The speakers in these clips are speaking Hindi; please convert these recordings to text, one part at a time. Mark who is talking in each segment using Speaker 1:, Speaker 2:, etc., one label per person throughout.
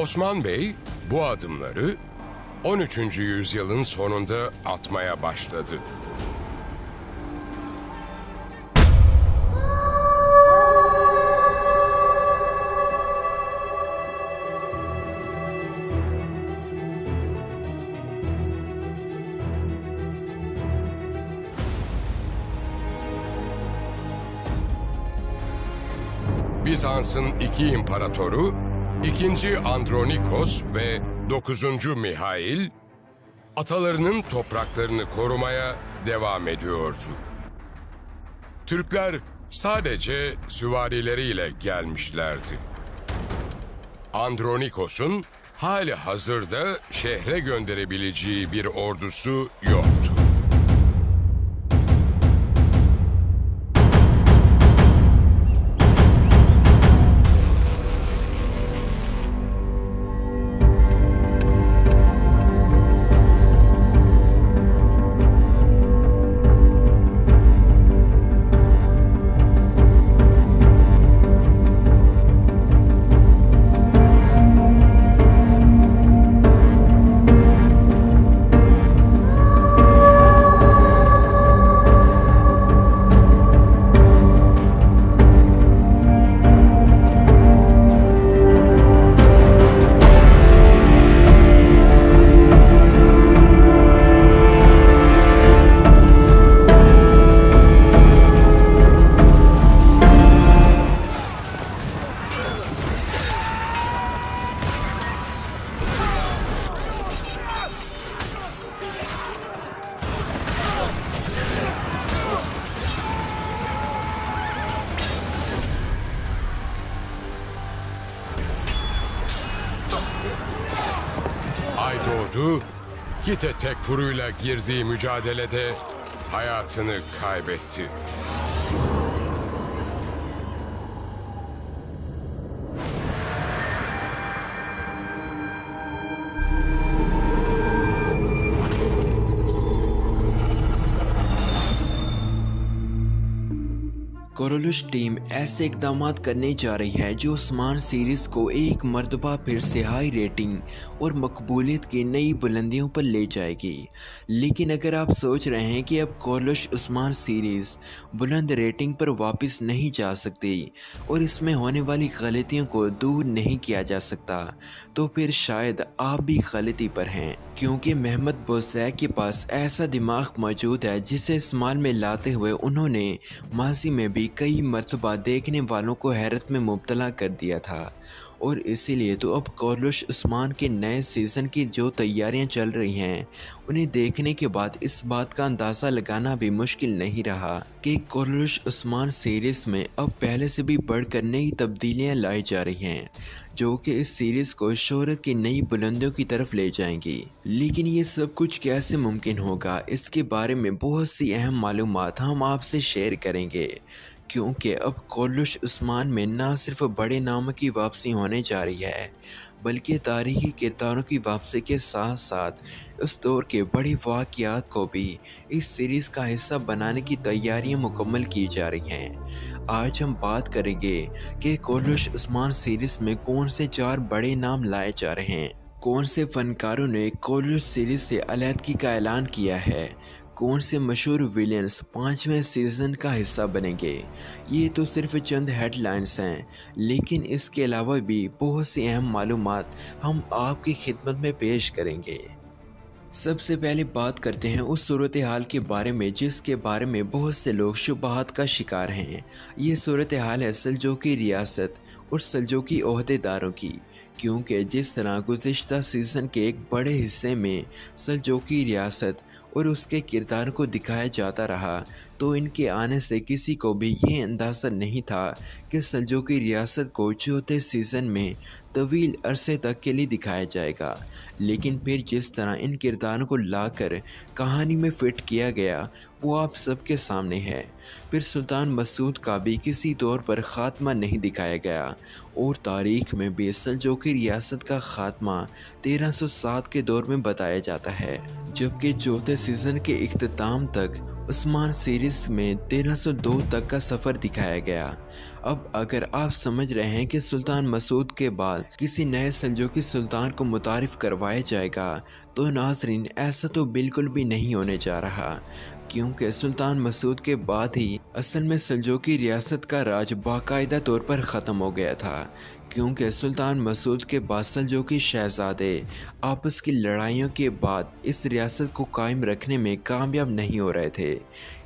Speaker 1: Osman Bey bu adımları 13. yüzyılın sonunda atmaya başladı. Bizans'ın iki imparatoru, 2. Andronikos ve 9. Mihail, atalarının topraklarını korumaya devam ediyordu. Türkler sadece süvarileriyle gelmişlerdi. Andronikos'un hali hazırda şehre gönderebileceği bir ordusu yoktu. Ay doğdu, Kite Tekfuru'yla girdiği mücadelede hayatını kaybetti.
Speaker 2: कोरोलुश टीम ऐसे इकदामात करने जा रही है जो उस्मान सीरीज़ को एक मर्तबा फिर से हाई रेटिंग और मकबूलियत की नई बुलंदियों पर ले जाएगी। लेकिन अगर आप सोच रहे हैं कि अब कोरोलुश उस्मान सीरीज़ बुलंद रेटिंग पर वापस नहीं जा सकती और इसमें होने वाली गलतियों को दूर नहीं किया जा सकता, तो फिर शायद आप भी गलती पर हैं, क्योंकि महमद बोसैक के पास ऐसा दिमाग मौजूद है जिसे इस्तेमाल में लाते हुए उन्होंने माजी में भी कई मरतबा देखने वालों को हैरत में मुब्तला कर दिया था। और इसीलिए तो अब कोरोलुश उस्मान के नए सीज़न की जो तैयारियां चल रही हैं, उन्हें देखने के बाद इस बात का अंदाज़ा लगाना भी मुश्किल नहीं रहा कि कोरोलुश उस्मान सीरीज़ में अब पहले से भी बढ़कर नई तब्दीलियां लाई जा रही हैं, जो कि इस सीरीज़ को शोहरत की नई बुलंदियों की तरफ ले जाएंगी। लेकिन ये सब कुछ कैसे मुमकिन होगा, इसके बारे में बहुत सी अहम मालूमात हम आपसे शेयर करेंगे, क्योंकि अब कोरोलुश उस्मान में ना सिर्फ बड़े नामों की वापसी होने जा रही है, बल्कि तारीखी किरदारों की वापसी के साथ साथ उस दौर के बड़े वाक़यात को भी इस सीरीज़ का हिस्सा बनाने की तैयारियां मुकम्मल की जा रही हैं। आज हम बात करेंगे कि कोरोलुश उस्मान सीरीज़ में कौन से 4 बड़े नाम लाए जा रहे हैं, कौन से फ़नकारों ने कोरोलुश सीरीज़ से अलहदगी का ऐलान किया है, कौन से मशहूर विलियंस 5वें सीज़न का हिस्सा बनेंगे। ये तो सिर्फ चंद हेडलाइंस हैं, लेकिन इसके अलावा भी बहुत सी अहम मालूमात हम आपकी खिदमत में पेश करेंगे। सबसे पहले बात करते हैं उस सूरत हाल के बारे में जिसके बारे में बहुत से लोग शुबहात का शिकार हैं। ये सूरत हाल है सल्जूकी रियासत और सल्जूकी ओहदेदारों की, क्योंकि जिस तरह गुज़िश्ता सीज़न के एक बड़े हिस्से में सल्जूकी रियासत और उसके किरदार को दिखाया जाता रहा, तो इनके आने से किसी को भी ये अंदाज़ा नहीं था कि सल्जूकी रियासत को चौथे सीज़न में तवील अरसे तक के लिए दिखाया जाएगा। लेकिन फिर जिस तरह इन किरदारों को लाकर कहानी में फिट किया गया, वो आप सबके सामने है। फिर सुल्तान मसूद का भी किसी तौर पर ख़ात्मा नहीं दिखाया गया, और तारीख़ में भी सल्जूकी रियासत का ख़ात्मा 1307 के दौर में बताया जाता है, जबकि चौथे सीज़न के इख्तिताम तक उस्मान सीरीज में 1302 तक का सफ़र दिखाया गया। अब अगर आप समझ रहे हैं कि सुल्तान मसूद के बाद किसी नए सल्जूकी सुल्तान को मुतारिफ करवाया जाएगा, तो नाज़रीन ऐसा तो बिल्कुल भी नहीं होने जा रहा, क्योंकि सुल्तान मसूद के बाद ही असल में सल्जूकी रियासत का राज बाकायदा तौर पर ख़त्म हो गया था, क्योंकि सुल्तान मसूद के बाद सल्जूकी शहजादे आपस की लड़ाइयों के बाद इस रियासत को कायम रखने में कामयाब नहीं हो रहे थे।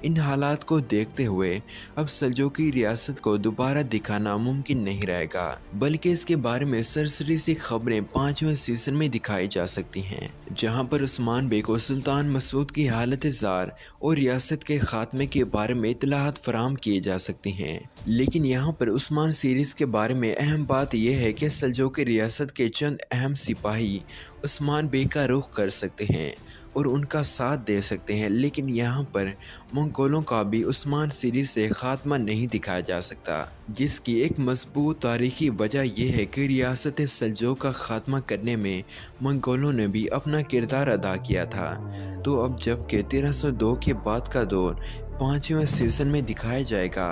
Speaker 2: इन हालात को देखते हुए अब सल्जूकी रियासत को दोबारा दिखाना मुमकिन नहीं रहेगा, बल्कि इसके बारे में सरसरी सी खबरें 5वें सीज़न में दिखाई जा सकती हैं, जहां पर उस्मान बे को सुल्तान मसूद की हालत ज़ार और रियासत के खात्मे के बारे में इतलाहात फराहम किए जा सकती हैं। लेकिन यहाँ पर उस्मान सीरीज़ के बारे में अहम बात यह है कि सल्जूकी रियासत के चंद अहम सिपाही उस्मान बे का रुख कर सकते हैं और उनका साथ दे सकते हैं, लेकिन यहाँ पर मंगोलों का भी उस्मान सीरीज़ से खात्मा नहीं दिखाया जा सकता, जिसकी एक मजबूत तारीखी वजह यह है कि रियासत सल्जूक का खात्मा करने में मंगोलों ने भी अपना किरदार अदा किया था। तो अब जबकि 1302 के बाद का दौर 5वें सीज़न में दिखाया जाएगा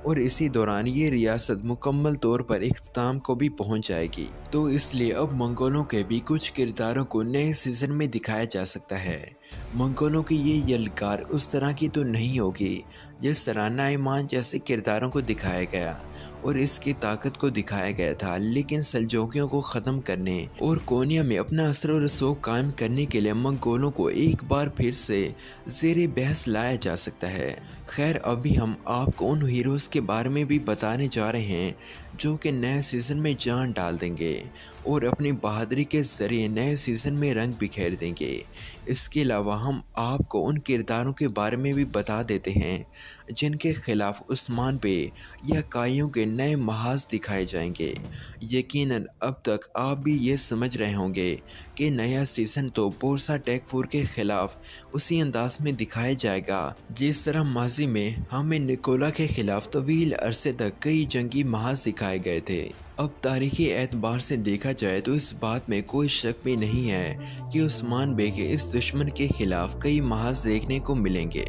Speaker 2: और इसी दौरान ये रियासत मुकम्मल तौर पर इख्तिताम को भी पहुंच जाएगी, तो इसलिए अब मंगोलों के भी कुछ किरदारों को नए सीज़न में दिखाया जा सकता है। मंगोलों की ये यलगार उस तरह की तो नहीं होगी जिस तरह नाइमान जैसे किरदारों को दिखाया गया और इसकी ताकत को दिखाया गया था, लेकिन सल्जूकियों को ख़त्म करने और कोनिया में अपना असर और रसूख कायम करने के लिए मंगोलों को एक बार फिर से ज़ेरे बहस लाया जा सकता है। खैर, अभी हम आपको उन हीरोज़ के बारे में भी बताने जा रहे हैं जो कि नए सीज़न में जान डाल देंगे और अपनी बहादुरी के ज़रिए नए सीज़न में रंग बिखेर देंगे। इसके अलावा हम आपको उन किरदारों के बारे में भी बता देते हैं जिनके खिलाफ उस्मान बे या काइयों के नए महाज दिखाए जाएंगे। यकीनन अब तक आप भी ये समझ रहे होंगे कि नया सीज़न तो बोर्सा टेकफूर के खिलाफ उसी अंदाज में दिखाया जाएगा जिस तरह माजी में हमें निकोला के खिलाफ तवील अरसे तक कई जंगी महाज दिखाए गए थे। अब तारीखी एतबार से देखा जाए तो इस बात में कोई शक भी नहीं है कि उस्मान बे के इस दुश्मन के खिलाफ कई महाज देखने को मिलेंगे,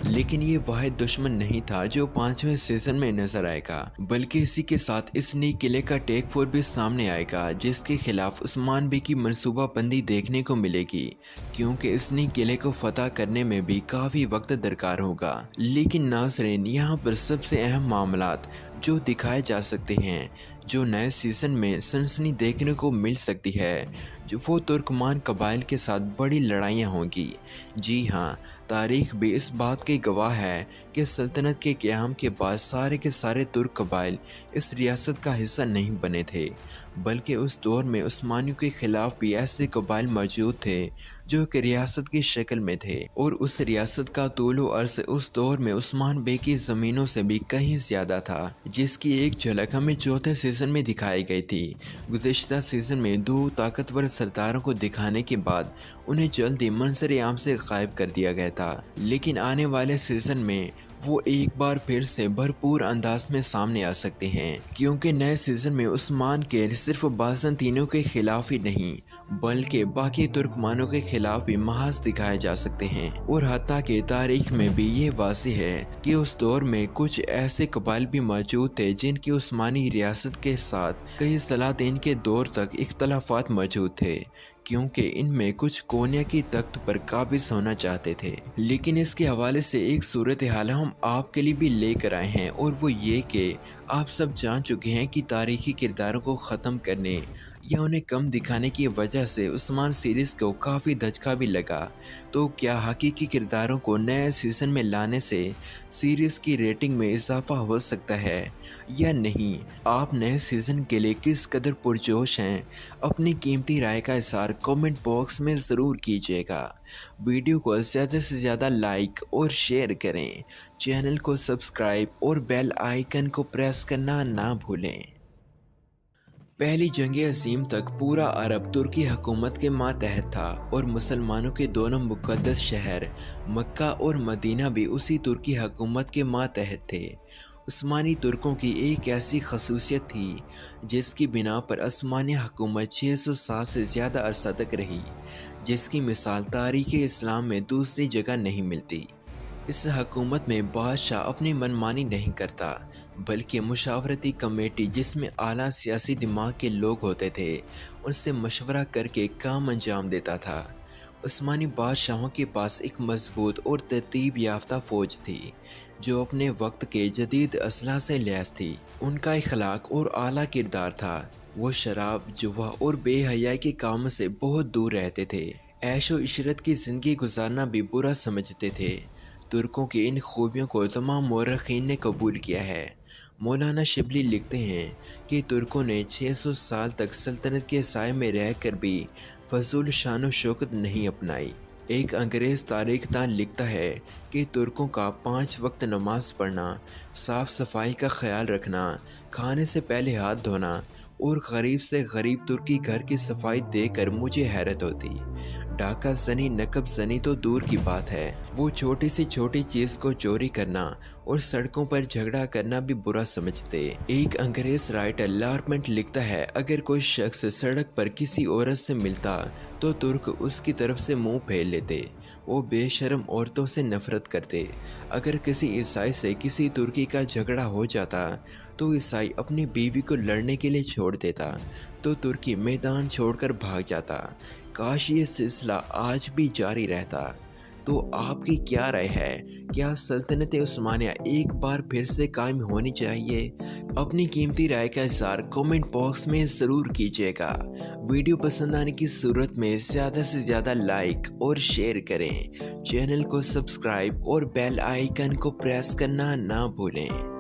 Speaker 2: लेकिन ये वाहिद दुश्मन नहीं था जो 5वें सीज़न में नजर आएगा, बल्कि इसी के साथ इस नई किले का टेकफोर भी सामने आएगा जिसके खिलाफ उस्मान बे की मनसूबाबंदी देखने को मिलेगी, क्योंकि इस नई किले को फतह करने में भी काफ़ी वक्त दरकार होगा। लेकिन नाज़रीन, यहाँ पर सबसे अहम मामलात जो दिखाए जा सकते हैं जो नए सीज़न में सनसनी देखने को मिल सकती है, जो वो तुर्कमान कबाइल के साथ बड़ी लड़ाइयाँ होंगी। जी हाँ, तारीख भी इस बात की गवाह है कि सल्तनत के क़याम के बाद सारे के सारे तुर्क कबाइल इस रियासत का हिस्सा नहीं बने थे, बल्कि उस दौर में उस्मानियों के ख़िलाफ़ भी ऐसे कबाइल मौजूद थे जो कि रियासत की शक्ल में थे, और उस रियासत का तूल व अर्ज़ उस दौर में उस्मान बे की ज़मीनों से भी कहीं ज़्यादा था, जिसकी एक झलक हमें चौथे सीज़न में दिखाई गई थी। गुज़िश्ता सीज़न में दो ताकतवर सरदारों को दिखाने के बाद उन्हें जल्द ही मंजर-ए-आम से गायब कर दिया गया था, लेकिन आने वाले सीज़न में वो एक बार फिर से भरपूर अंदाज में सामने आ सकते हैं, क्योंकि नए सीज़न में उस्मान के सिर्फ बाज़ंतीनों के खिलाफ ही नहीं बल्कि बाकी तुर्कमानों के खिलाफ भी महाज दिखाए जा सकते हैं। और हत्ता के तारीख में भी ये वाज़ेह है कि उस दौर में कुछ ऐसे कबाइल भी मौजूद थे जिनकी उस्मानी रियासत के साथ कई सलातीन के दौर तक इख्तलाफात मौजूद थे, क्योंकि इनमें कुछ कोनिया की तख्त पर काबिज होना चाहते थे। लेकिन इसके हवाले से एक सूरत हाल हम आपके लिए भी लेकर आए हैं, और वो ये कि आप सब जान चुके हैं कि तारीखी किरदारों को ख़त्म करने या उन्हें कम दिखाने की वजह से उस्मान सीरीज़ को काफ़ी धचका भी लगा। तो क्या हकीकी किरदारों को नए सीज़न में लाने से सीरीज़ की रेटिंग में इजाफा हो सकता है या नहीं? आप नए सीज़न के लिए किस कदर पुरजोश हैं? अपनी कीमती राय का इज़हार कमेंट बॉक्स में ज़रूर कीजिएगा। वीडियो को ज़्यादा से ज़्यादा लाइक और शेयर करें, चैनल को सब्सक्राइब और बेल आइकन को प्रेस करना ना भूलें। पहली जंग अज़ीम तक पूरा अरब तुर्की हुकूमत के मातहत था, और मुसलमानों के दोनों मुक़द्दस शहर मक्का और मदीना भी उसी तुर्की हुकूमत के मातहत थे। उस्मानी तुर्कों की एक ऐसी खसूसियत थी जिसकी बिना पर उस्मानी हुकूमत 600 साल से ज़्यादा अरसा तक रही, जिसकी मिसाल तारीख़ इस्लाम में दूसरी जगह नहीं मिलती। इस हुकूमत में बादशाह अपनी मनमानी नहीं करता, बल्कि मुशावरती कमेटी जिसमें आला सियासी दिमाग के लोग होते थे, उनसे मशवरा करके काम अंजाम देता था। उस्मानी बादशाहों के पास एक मजबूत और तरतीब याफ्ता फ़ौज थी, जो अपने वक्त के जदीद असलहा से लैस थी। उनका इखलाक और आला किरदार था। वो शराब, जुआ और बेहयाई के कामों से बहुत दूर रहते थे। ऐशो इशरत की ज़िंदगी गुजारना भी बुरा समझते थे। तुर्कों की इन खूबियों को तमाम मौरखीन ने कबूल किया है। मौलाना शिबली लिखते हैं कि तुर्कों ने 600 साल तक सल्तनत के साए में रहकर भी फजूल शान शौकत नहीं अपनाई। एक अंग्रेज़ तारीखदान लिखता है कि तुर्कों का 5 वक्त नमाज पढ़ना, साफ़ सफाई का ख्याल रखना, खाने से पहले हाथ धोना और गरीब से गरीब तुर्की घर की सफाई देखकर मुझे हैरत होती। डाका जनी, नकब जनी तो दूर की बात है, वो छोटी सी छोटी चीज़ को चोरी करना और सड़कों पर झगड़ा करना भी बुरा समझते। एक अंग्रेज़ राइटर लार्मेंट लिखता है, अगर कोई शख्स सड़क पर किसी औरत से मिलता तो तुर्क उसकी तरफ से मुंह फेर लेते। वो बेशर्म औरतों से नफरत करते। अगर किसी ईसाई से किसी तुर्की का झगड़ा हो जाता तो ईसाई अपनी बीवी को लड़ने के लिए छोड़ देता तो तुर्की मैदान छोड़कर भाग जाता। काश ये सिलसिला आज भी जारी रहता। तो आपकी क्या राय है? क्या सल्तनत उस्मानिया एक बार फिर से कायम होनी चाहिए? अपनी कीमती राय का इज़हार कमेंट बॉक्स में ज़रूर कीजिएगा। वीडियो पसंद आने की सूरत में ज़्यादा से ज़्यादा लाइक और शेयर करें। चैनल को सब्सक्राइब और बेल आइकन को प्रेस करना ना भूलें।